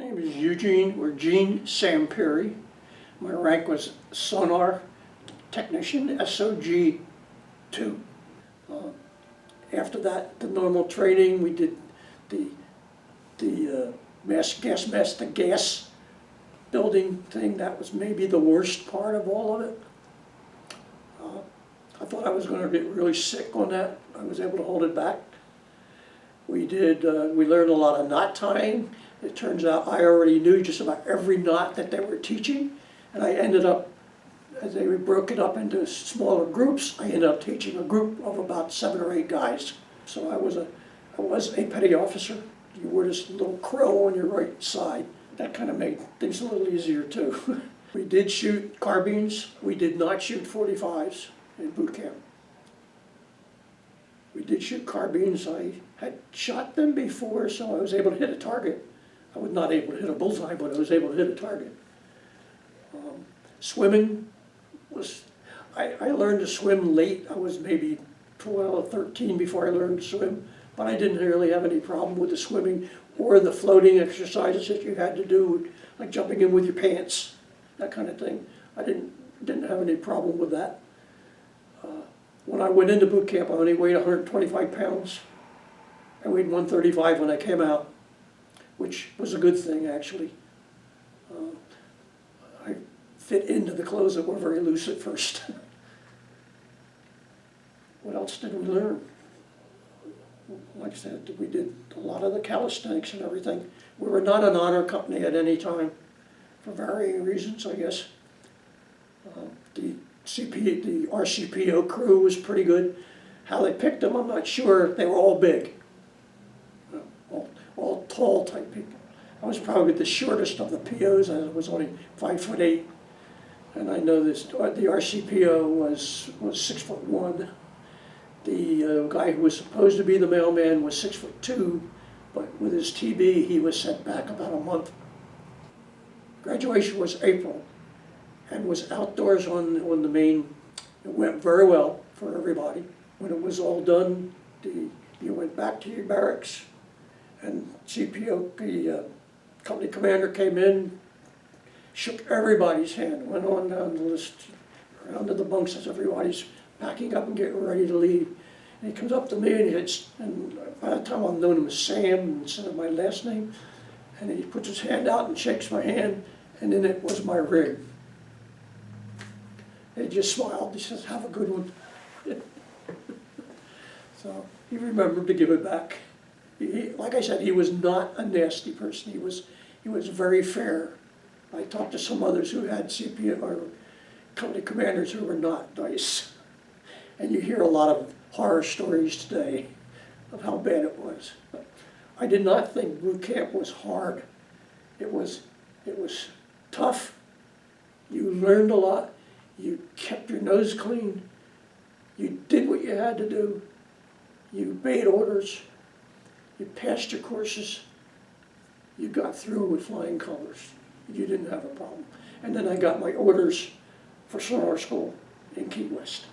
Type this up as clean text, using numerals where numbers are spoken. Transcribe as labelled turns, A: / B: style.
A: name is Eugene, or Gene Sampieri. My rank was sonar technician, SOG 2. After that, the normal training, we did the gas mask, the gas building thing. That was maybe the worst part of all of it. I thought I was going to get really sick on that. I was able to hold it back. We learned a lot of knot tying. It turns out I already knew just about every knot that they were teaching, and I ended up, as they broke it up into smaller groups, I ended up teaching a group of about 7 or 8 guys. So I was a petty officer. You wore this little crow on your right side. That kind of made things a little easier too. We did shoot carbines. We did not shoot 45s in boot camp. We did shoot carbines. I had shot them before, so I was able to hit a target. I was not able to hit a bullseye, but I was able to hit a target. Swimming was, I learned to swim late. I was maybe 12 or 13 before I learned to swim, but I didn't really have any problem with the swimming or the floating exercises that you had to do, like jumping in with your pants, that kind of thing. I didn't have any problem with that. When I went into boot camp, I only weighed 125 pounds. I weighed 135 when I came out, which was a good thing, actually. I fit into the clothes that were very loose at first. What else did we learn? Like I said, we did a lot of the calisthenics and everything. We were not an honor company at any time, for varying reasons, I guess. The RCPO crew was pretty good. How they picked them, I'm not sure. They were all big, all tall type people. I was probably the shortest of the POs. I was only 5'8", and I know this. The RCPO was 6'1". The guy who was supposed to be the mailman was 6'2", but with his TB, he was sent back about a month. Graduation was April, and was outdoors on the main. It went very well for everybody. When it was all done, you went back to your barracks, and CPO, the company commander, came in, shook everybody's hand, went on down the list, around to the bunks as everybody's packing up and getting ready to leave. And he comes up to me, and by that time I've known him as Sam instead of my last name, and he puts his hand out and shakes my hand, and then it was my rig. He just smiled. He says, "Have a good one." So he remembered to give it back. Like I said, he was not a nasty person. He was very fair. I talked to some others who had CPO or company commanders who were not nice. And you hear a lot of horror stories today of how bad it was. But I did not think boot camp was hard. It was tough. You learned a lot. You kept your nose clean. You did what you had to do. You obeyed orders. You passed your courses. You got through with flying colors. You didn't have a problem. And then I got my orders for sonar school in Key West.